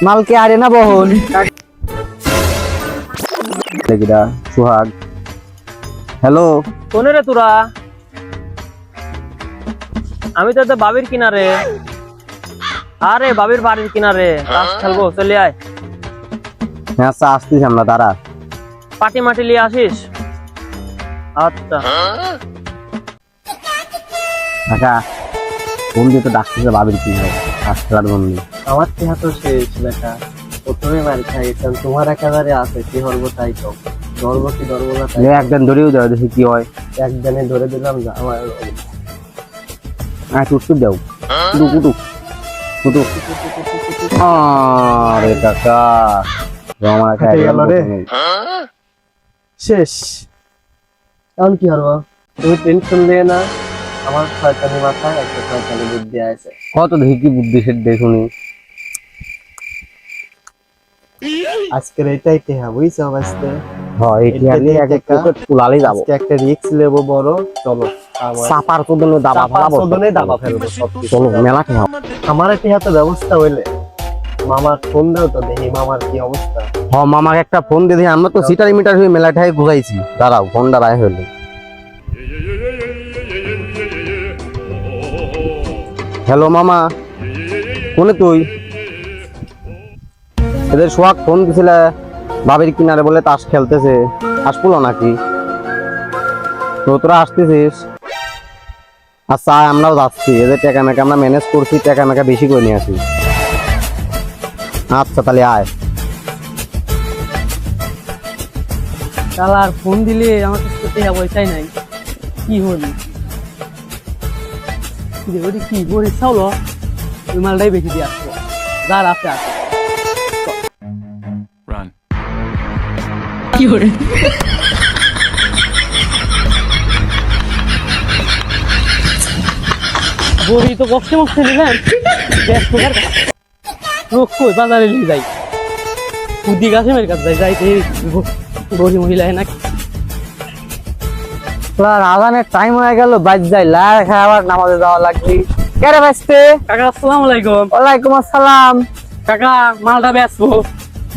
মালকে আরে না বহন সুহাগ। হ্যালো, কোনে রে তোরা? আমি তো বাবির কিনারে। আরে বাবির বাড়ির কিনারে তাস খেলবো, চলে আয়। হ্যাঁ আচ্ছা আসতেছি আমরা, দাঁড়া। পাটি মাটি নিয়ে আসিস। আচ্ছা কাকা ফোন দিয়ে তো ডাকতেছে বাবির কি হয় আসলার বন্ধু। আমার চেহারা তো শেষ লেখা, প্রথমে মারি খাইয়েছেন, তোমার একেবারে আছে কি হরবো তাই তো। ধরবো কি ধরবো না তাই একদিন ধরেও দেওয়া দেখি কি হয়। একদিনে ধরে দিলাম যে আমার টুটটুক দাও, কুটুক কুটুক কুটুক। আরে কাকা আমার হাঁটে গেল রে। শেষ। এখন কি হরবো? তুমি টেনশন নিয়ে না, আমার শয়তানি মাথায় একটা শয়তানি বুদ্ধি আছে। কত দেখি কি বুদ্ধি সে দেখুনি। আজকের এটাই টেহা, বুঝছো? আজকে হ্যাঁ এটি আগে এক এক করে তুলালে যাবো। আজকে একটা রিস্ক নেবো বড়। চলো চাপার কোদনে দাবা ফেলাবো, সদনে দাবা ফেলবো সব কিছু। চলো মেলা খেয়া। আমার টেহা তো ব্যবস্থা হইলে মামার ফোন দাও তো দেখি মামার কি অবস্থা। হ্যাঁ মামাকে একটা ফোন দিয়ে দিই, আমরা তো সিটার মিটার হয়ে মেলাটাই ঘুরাইছি। দাঁড়াও ফোনটা রায় হইলে। হ্যালো মামা, কোনে তুই? এদের সোহাগ ফোন দিছিল বাবির কিনারে, বলে তাস খেলতেছে। আসবো নাকি? তো তোরা আসতেছিস? আচ্ছা আমরাও যাচ্ছি, এদের টাকা মেকা আমরা ম্যানেজ করছি, টাকা মেকা বেশি করে নিয়ে আসি। আচ্ছা তাহলে আয়। তাহলে আর ফোন দিলে আমার কাছে টাকা পয়সাই নাই, কি হলি? কি বলি চাউল ওই মালটাই বেশি দিয়ে আসবো, যার আছে আছে। কি করে বড়ি তো কষ্টে মস্তে নিলেন, লোক কই বাজারে নিয়ে যাই, বুদ্ধি গাছে মেরে কাছে যাই যাইতে বড়ি মহিলা নাকি। আজানের টাইম হয়ে গেল, বাজ যাই লার খাবার নামাজে যাওয়া লাগবে। কেরে বাজতে? কাকা আসসালামু আলাইকুম। ওয়ালাইকুম আসসালাম। কাকা মালটা বেচবো।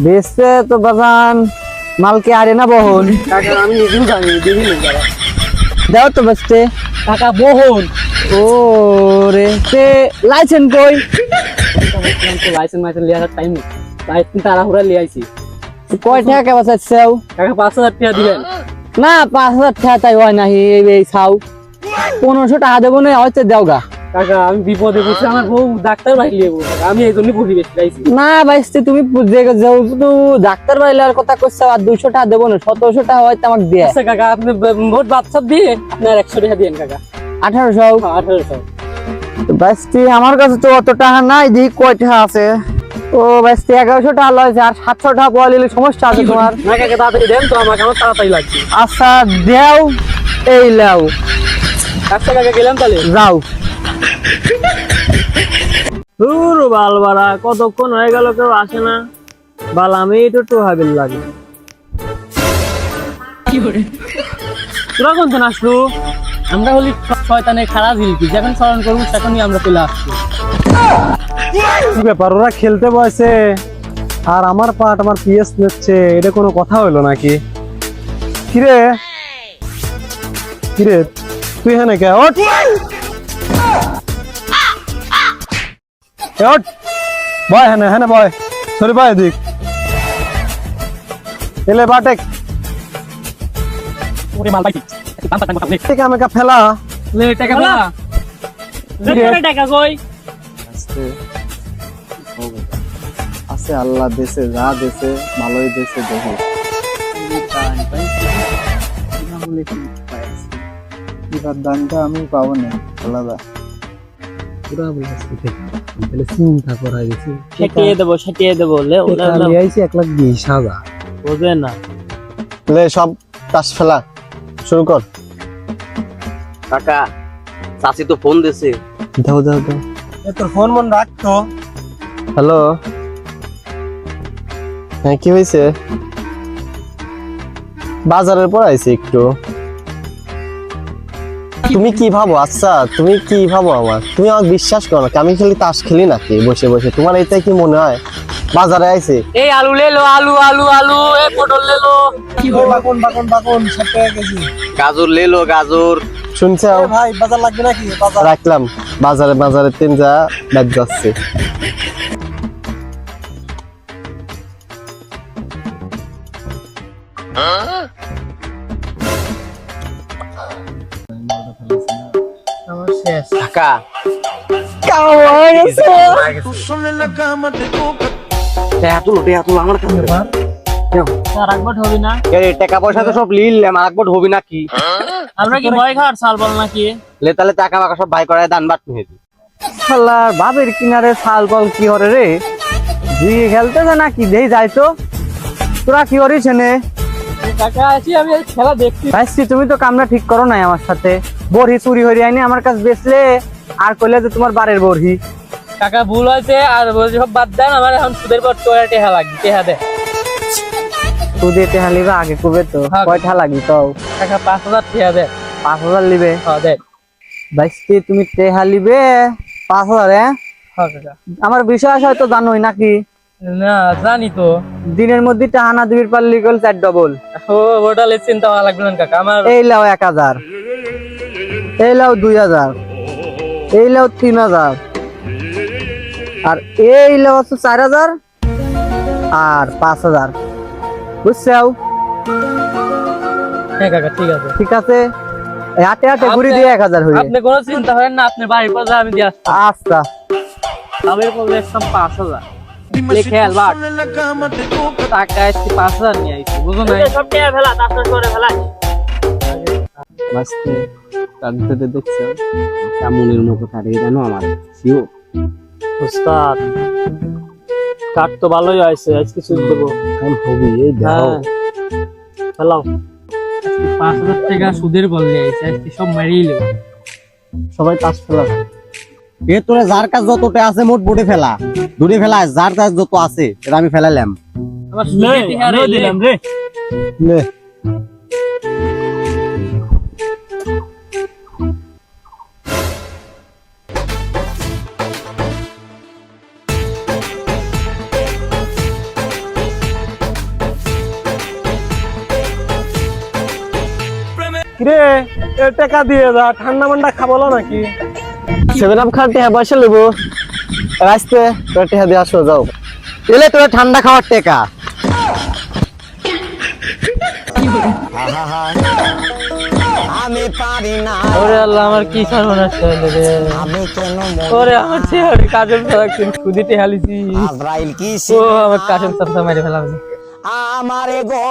বেচতে তো বাজান মালকে আরে না বহন। কাকা আমি নিজেও জানি, দেখিনি যারা। দাও তো বেচতে। কাকা বহন। ও রে তে লাইসেন্স কই? লাইসেন্স মাইসেন্স লিয়ার টাইম নেই, লাইসেন্স তাড়াহুড়া লিয়ে আইছি। কয় টাকা বাঁচাচ্ছাও? কাকা 5,000 টাকা দিবেন? না 5,000 টাকা তাই হয় না, এই ছাও 1500 টাকা দেবো না, হয়তো দেও গা। কাকা আমি বিপদে পড়ছি, আমার বউ ডাক্তার বাড়ি লিয়ে আমি এই জন্য বসি বেশি চাইছি। না বাইসতে তুমি যেহেতু ডাক্তার বাড়ি আর কথা করছো, আর 200 টাকা দেবো না, 1700 টাকা হয়তো আমাকে দিয়ে। আচ্ছা কাকা আপনি ভোট বাচ্চা দিয়ে আপনার 100 টাকা দিয়েন কাকা। 1800? 1800। বাইসতে আমার কাছে তো অত টাকা নাই, দেখি কয় টাকা আছে। ও বাইসতে 1100 টাকা লয়েছে, আর 700 টাকা পয়লা নিলে সমস্যা আছে তোমার? না কাকা তাড়াতাড়ি দেন তো, আমাকে আমার তাড়াতাড়ি লাগছে। আচ্ছা দেও, এই লাও। আচ্ছা কাকা গেলাম তাহলে, যাও। দূর বালবারা, কতক্ষণ হয়ে গেল কেউ আসে না। বাল আমি তো টোহাবিল লাগে। তোরা কোনদিন আসলো? আমরা হলি শয়তানের খারাপ হিলকি, যখন স্মরণ করবো তখনই আমরা চলে আসছি। কি ব্যাপার, ওরা খেলতে বসে আর আমার পাট আমার পিএস নিচ্ছে, এটা কোনো কথা হলো নাকি? কিরে কিরে তুই হ্যাঁ কে? ওঠ ওঠ, বয় হ্যাঁ হ্যাঁ বয়, সরি বয় এদিক এলে বাটেক ওরে মাল পাইছি, থেকে আমাকে ফেলা। লে টাকা বলা, লে টাকা কই? আছে আল্লাহ দেশে, যা দেশে ভালোই দেশে দেখি। এবার দানটা আমি পাবো না আলাদা। পুরা বলে তাহলে চিন্তা করা গেছে। সেটিয়ে দেবো লে ওলা আইছি 1,20,000। বোঝে না। লে সব তাস ফেলা শুরু কর। কাকা চাচি তো ফোন দিছে। দাও দাও দাও, তোর ফোন মন রাখতো। হ্যালো, হ্যাঁ কি হয়েছে? বাজারের পর আইছি একটু। তুমি কি ভাবো? আচ্ছা তুমি কি ভাবো? তুমি আমাকে বিশ্বাস করো না, আমি খালি তাস খেলি নাকি বসে বসে? তোমার এটাই কি মনে হয়? বাজারে আইছে এই আলু লে লো, আলু আলু আলু, এই পটল লে লো। বাকন বাকন বাকন 7 টাকা কেজি। গাজর লেলো গাজর। শুনছো? ভাই বাজার লাগবে নাকি? বাজার রাখলাম বাজারে, বাজারে তিন যা ব্যাগ যাচ্ছে। আমার শেষ। টাকা আমার কাছে আর একবার হবে না? টাকা পয়সা তো সব লিলাম, আরেকবার হবি নাকি? আমরা কি ভয় খাওয়ার চাল বল নাকি? লে তাহলে টাকা মাকা সব বাই করায় দান বাট নিয়ে দিই। শালার বাবের কিনারে শাল বল কি হরে রে? দিয়ে খেলতেছে নাকি? দেই যাই তো। তোরা কি করিস নে? টাকা আছি, আমি এই খেলা দেখছি। ভাইছি তুমি তো কামরা ঠিক করো নাই আমার সাথে। বড়ি চুরি হরি আইনি আমার কাছে বেচলে আর কইলে যে তোমার বাড়ির বড়ি। টাকা ভুল হয়েছে আর বলছি সব বাদ দেন, আমার এখন সুদের পর তোরা টেহা লাগবে, টেহা দে। তুই দিয়ে টেহা লিবা আগে কবে তো? হ্যাঁ। কয়টা লাগি তো? টাকা 5,000 টেহা দে। 5,000 লিবে? হ্যাঁ দে। ভাইছি তুমি টেহা লিবে 5,000? হ্যাঁ কাকা। আমার বিষয় হয়তো জানোই নাকি? না জানি তো। দিনের মধ্যে টাহানা দিবির পারলি গেল 4 ডবল। ও ওটা লে চিন্তা করা লাগবে না কাকা, আমার এই লাও 1,000, এই লাও 2,000, এই লাও 3,000, আর এই লাও হচ্ছে 4,000 আর 5,000। বুঝছাও? হ্যাঁ কাকা ঠিক আছে। ঠিক আছে, এই হাতে হাতে ঘুরি দিয়ে 1,000 হইবে। আপনি কোনো চিন্তা করেন না, আপনি বাড়ির পর আমি দিয়ে আসছি। আচ্ছা আমি বললে একদম 5,000 লিখে আলবাট টাকা আসছি 5,000 নিয়ে আইছি, বুঝো না? সব টেহা ফেলা, তারপর করে ফেলা। বাঁচতে কাঁদতে দেখছো কেমনের মতো কাটে জানো আমার শিও। উস্তাদ কাট তো ভালোই হয়েছে, আজকে সুদ দেবো। কাম হবি এই দাও। হ্যাঁ ফেলাও। 5,000 টাকা সুদের বললে আইছে, আজকে সব মারিয়ে নেব। সবাই তাস ফেলা। এ তোরে যার কাজ যতটা আছে মোট বোটে ফেলা, দূরে ফেলা, যার কাজ যত আছে এটা আমি ফেলালাম। আমার সুদের টেহা রে দিলাম রে। নে কিরে এ টাকা দিয়ে যা, ঠান্ডা মান্ডা খাবলো নাকি? 7 আপ খাতে হ্যাঁ বসে লইবো। রাস্তে তোর টেহা দিয়ে আসো যাও। এলে তোরা ঠান্ডা খাওয়ার টাকা। আমি পারি না, ওরে আল্লাহ, আমার কি সর্বনাশ হইলো রে। আমি কেন ওরে আমার চেহারা কাজল সারাক্ষণ সুদি টেহা লিছি। আজরাইল কি ও আমার কাজল সারা মেরে ফেলাম। আমারে গো